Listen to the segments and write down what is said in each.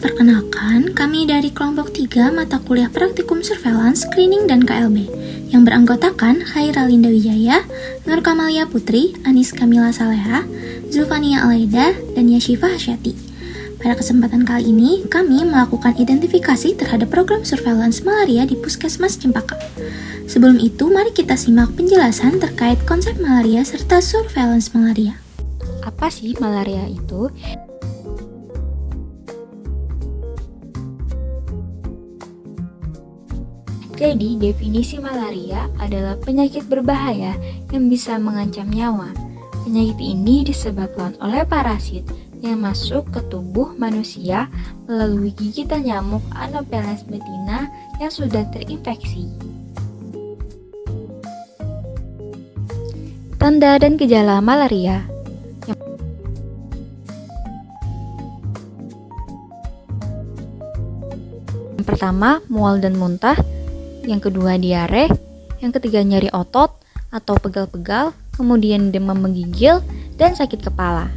Perkenalkan, kami dari kelompok 3 mata kuliah Praktikum Surveillance, Screening, dan KLB yang beranggotakan Khairalinda Wijaya, Nur Kamalia Putri, Anis Kamila Saleha, Zulfania Alaida, dan Yashifa Hasyati. Pada kesempatan kali ini, kami melakukan identifikasi terhadap program surveillance malaria di Puskesmas Cempaka. Sebelum itu, mari kita simak penjelasan terkait konsep malaria serta surveillance malaria. Apa sih malaria itu? Jadi, definisi malaria adalah penyakit berbahaya yang bisa mengancam nyawa. Penyakit ini disebabkan oleh parasit yang masuk ke tubuh manusia melalui gigitan nyamuk Anopheles betina yang sudah terinfeksi. Tanda dan gejala malaria. Yang pertama, mual dan muntah. Yang kedua, diare. Yang ketiga, nyeri otot atau pegal-pegal, kemudian demam menggigil dan sakit kepala.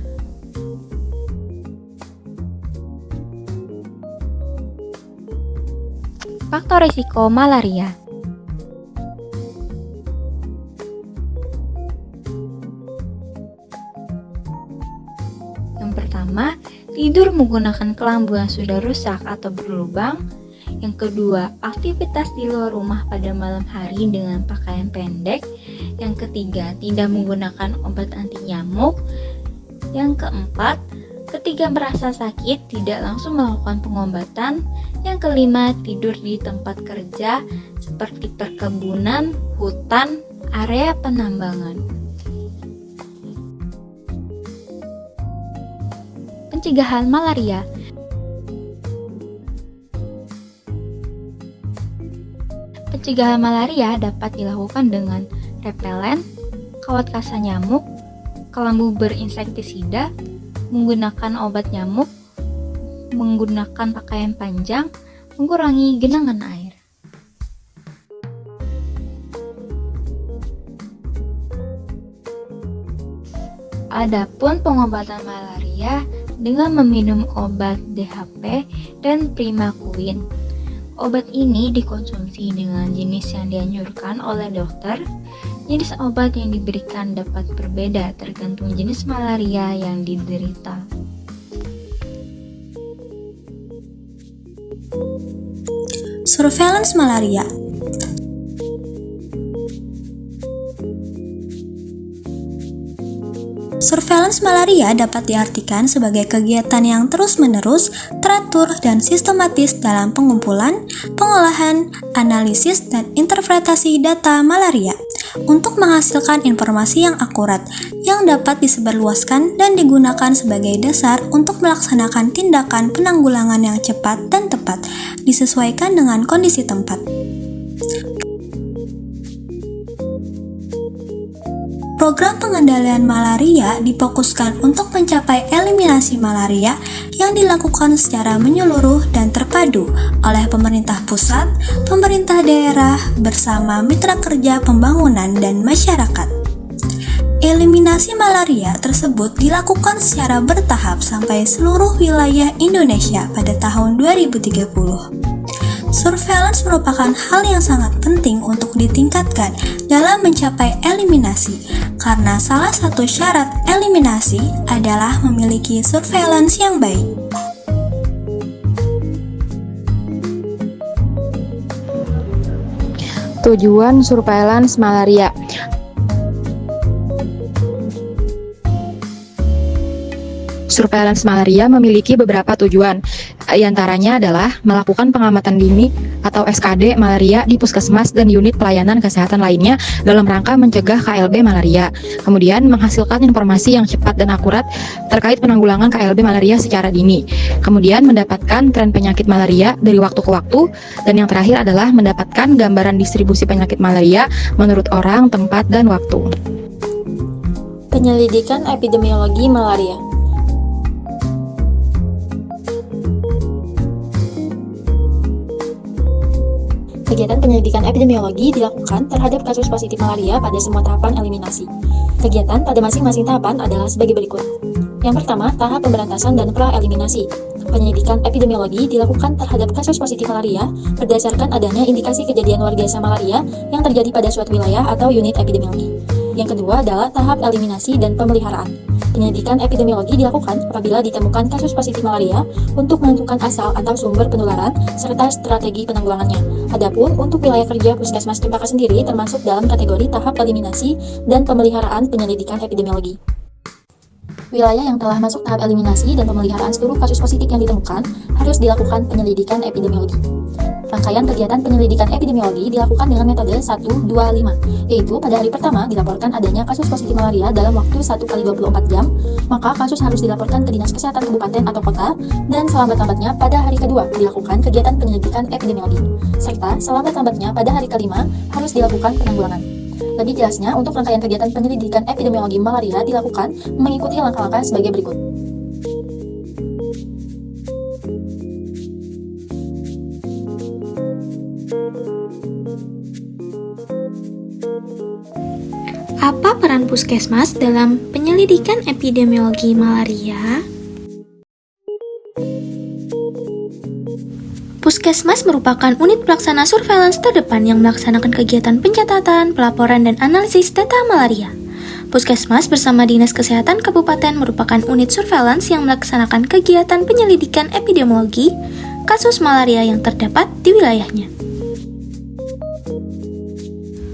Faktor risiko malaria. Yang pertama, tidur menggunakan kelambu yang sudah rusak atau berlubang. Yang kedua, aktivitas di luar rumah pada malam hari dengan pakaian pendek. Yang ketiga, tidak menggunakan obat anti nyamuk. Yang keempat, ketika merasa sakit tidak langsung melakukan pengobatan. Yang kelima, tidur di tempat kerja seperti perkebunan, hutan, area penambangan. Pencegahan malaria. Pencegahan malaria dapat dilakukan dengan repelen, kawat kasa nyamuk, kelambu berinsektisida, menggunakan obat nyamuk, menggunakan pakaian panjang, mengurangi genangan air. Adapun pengobatan malaria dengan meminum obat DHP dan Primaquine. Obat ini dikonsumsi dengan jenis yang dianjurkan oleh dokter. Jenis obat yang diberikan dapat berbeda tergantung jenis malaria yang diderita. Surveillance malaria. Surveillance malaria dapat diartikan sebagai kegiatan yang terus-menerus, teratur, dan sistematis dalam pengumpulan, pengolahan, analisis, dan interpretasi data malaria untuk menghasilkan informasi yang akurat yang dapat disebarluaskan dan digunakan sebagai dasar untuk melaksanakan tindakan penanggulangan yang cepat dan tepat, disesuaikan dengan kondisi tempat. Program pengendalian malaria difokuskan untuk mencapai eliminasi malaria yang dilakukan secara menyeluruh dan terpadu oleh pemerintah pusat, pemerintah daerah, bersama mitra kerja pembangunan dan masyarakat. Eliminasi malaria tersebut dilakukan secara bertahap sampai seluruh wilayah Indonesia pada tahun 2030. Surveillance merupakan hal yang sangat penting untuk ditingkatkan dalam mencapai eliminasi, karena salah satu syarat eliminasi adalah memiliki surveillance yang baik. Tujuan surveillance malaria. Surveillance malaria memiliki beberapa tujuan. Di antaranya adalah melakukan pengamatan dini atau SKD malaria di puskesmas dan unit pelayanan kesehatan lainnya dalam rangka mencegah KLB malaria. Kemudian menghasilkan informasi yang cepat dan akurat terkait penanggulangan KLB malaria secara dini. Kemudian mendapatkan tren penyakit malaria dari waktu ke waktu. Dan yang terakhir adalah mendapatkan gambaran distribusi penyakit malaria menurut orang, tempat, dan waktu. Penyelidikan epidemiologi malaria. Kegiatan penyelidikan epidemiologi dilakukan terhadap kasus positif malaria pada semua tahapan eliminasi. Kegiatan pada masing-masing tahapan adalah sebagai berikut. Yang pertama, tahap pemberantasan dan pra-eliminasi. penyelidikan epidemiologi dilakukan terhadap kasus positif malaria berdasarkan adanya indikasi kejadian luar biasa malaria yang terjadi pada suatu wilayah atau unit epidemiologi. Yang kedua adalah tahap eliminasi dan pemeliharaan. Penyelidikan epidemiologi dilakukan apabila ditemukan kasus positif malaria untuk menentukan asal atau sumber penularan serta strategi penanggulangannya. Adapun untuk wilayah kerja Puskesmas Cempaka sendiri termasuk dalam kategori tahap eliminasi dan pemeliharaan penyelidikan epidemiologi. Wilayah yang telah masuk tahap eliminasi dan pemeliharaan seluruh kasus positif yang ditemukan harus dilakukan penyelidikan epidemiologi. Rangkaian kegiatan penyelidikan epidemiologi dilakukan dengan metode 1, 2, 5, yaitu pada hari pertama dilaporkan adanya kasus positif malaria dalam waktu 1 kali 24 jam, maka kasus harus dilaporkan ke Dinas Kesehatan Kabupaten atau Kota, dan selambat-lambatnya pada hari kedua dilakukan kegiatan penyelidikan epidemiologi, serta selambat-lambatnya pada hari kelima harus dilakukan penanggulangan. Lebih jelasnya, untuk rangkaian kegiatan penyelidikan epidemiologi malaria dilakukan mengikuti langkah-langkah sebagai berikut. Apa peran Puskesmas dalam penyelidikan epidemiologi malaria? Puskesmas merupakan unit pelaksana surveillance terdepan yang melaksanakan kegiatan pencatatan, pelaporan, dan analisis data malaria. Puskesmas bersama Dinas Kesehatan Kabupaten merupakan unit surveillance yang melaksanakan kegiatan penyelidikan epidemiologi kasus malaria yang terdapat di wilayahnya.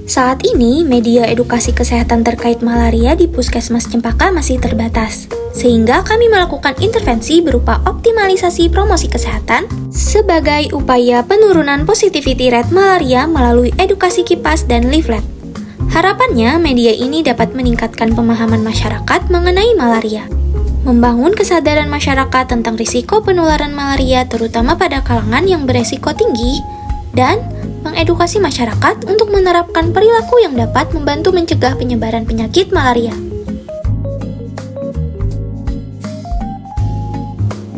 Saat ini, media edukasi kesehatan terkait malaria di Puskesmas Cempaka masih terbatas, sehingga kami melakukan intervensi berupa optimalisasi promosi kesehatan sebagai upaya penurunan positivity rate malaria melalui edukasi kipas dan leaflet. Harapannya, media ini dapat meningkatkan pemahaman masyarakat mengenai malaria, membangun kesadaran masyarakat tentang risiko penularan malaria terutama pada kalangan yang beresiko tinggi, dan mengedukasi masyarakat untuk menerapkan perilaku yang dapat membantu mencegah penyebaran penyakit malaria.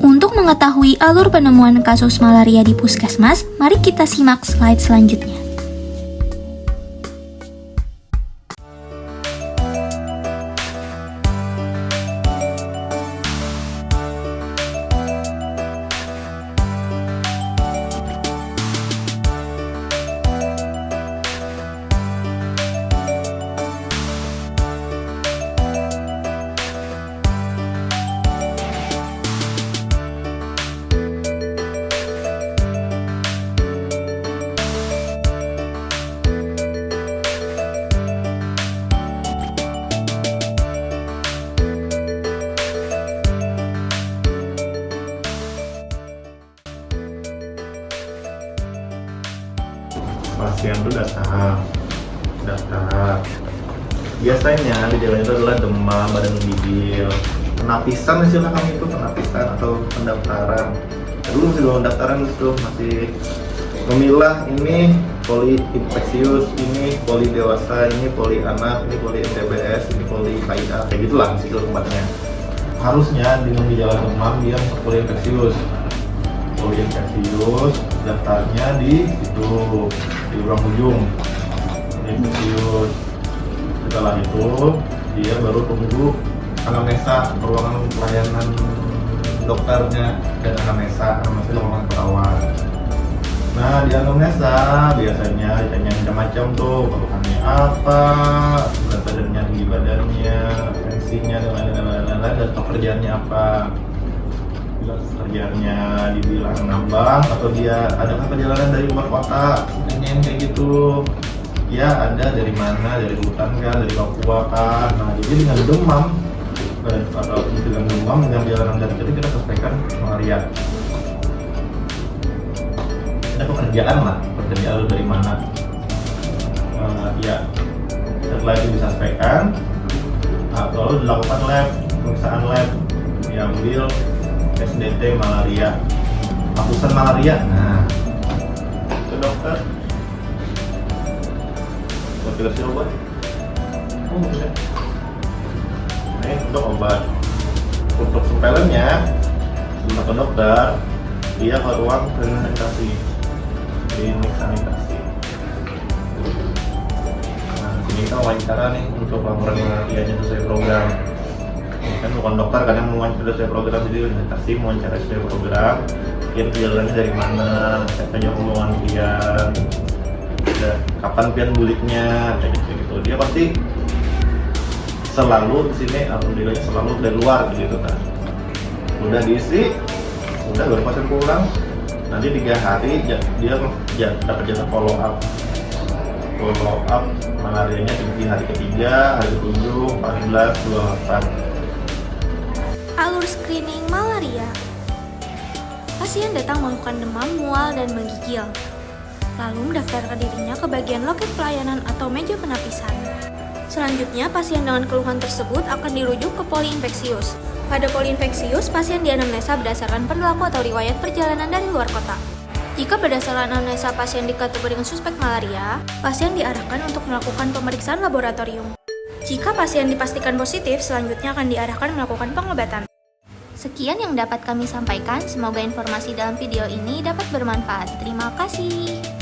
Untuk mengetahui alur penemuan kasus malaria di Puskesmas, mari kita simak slide selanjutnya. Pasien itu datang. Biasanya gejalanya itu adalah demam, badan menggigil, penapisan istilah kami itu penapisan atau pendaftaran. Dulu masih belum pendaftaran itu masih memilah ini poli infeksius, ini poli dewasa, ini poli anak, ini poli MTBS, ini poli KIA, kayak gitulah situ tempatnya. Harusnya dengan gejala demam dia masuk poli infeksius. Poli infeksius daftarnya di situ di ruang ujung infeksius. Setelah itu dia baru tunggu anamnesa, ruangan pelayanan dokternya dan anamnesa itu ruangan perawat. Nah di anamnesa biasanya ditanya macam-macam tuh, keluhannya apa, berat badannya, tinggi badannya, tensinya dan pekerjaannya apa. Bila pekerjaannya dibilang nambang atau dia adakah perjalanan dari luar kota, yang kayak gitu. Ya ada dari mana, dari hutan kan, dari Papua kan. Nah jadi dengan demam atau dengan demam dengan perjalanan dari jadi kita suspekkan malaria. Ada pekerjaan lah, pekerjaan lu dari mana? Ya setelah itu disuspekkan, lalu dilakukan lab, pemeriksaan lab, diambil SDT malaria, hapusan malaria. Nah ke dokter. Dikasih obat. Tidak. Nah, ini untuk obat. Untuk surveillance-nya, sebelum ke dokter, dia ke ruang sanitasi, klinik sanitasi. Nah, sini kita wawancara nih untuk laporan malarianya sesuai program. kan bukan dokter kan yang mewawancara sesuai program, jadi orientasi mewawancara sesuai program, pian perjalanannya dari mana, siapa omongan pian, dan kapan pian buliknya, kayak gitu. Dia pasti selalu di sini, alhamdulillah selalu dari luar gitu kan. Udah diisi, udah baru pasien pulang. Nanti 3 hari dia dapat jadwal follow up malarianya di hari ketiga, hari ke-7, 14, 28. Alur screening malaria. Pasien datang melakukan demam, mual, dan menggigil. Lalu mendaftarkan dirinya ke bagian loket pelayanan atau meja penapisan. Selanjutnya, pasien dengan keluhan tersebut akan dirujuk ke poliinfeksius. Pada poliinfeksius, pasien dianamnesa berdasarkan perilaku atau riwayat perjalanan dari luar kota. Jika berdasarkan anamnesa pasien dikategorikan suspek malaria, pasien diarahkan untuk melakukan pemeriksaan laboratorium. Jika pasien dipastikan positif, selanjutnya akan diarahkan melakukan pengobatan. Sekian yang dapat kami sampaikan, semoga informasi dalam video ini dapat bermanfaat. Terima kasih.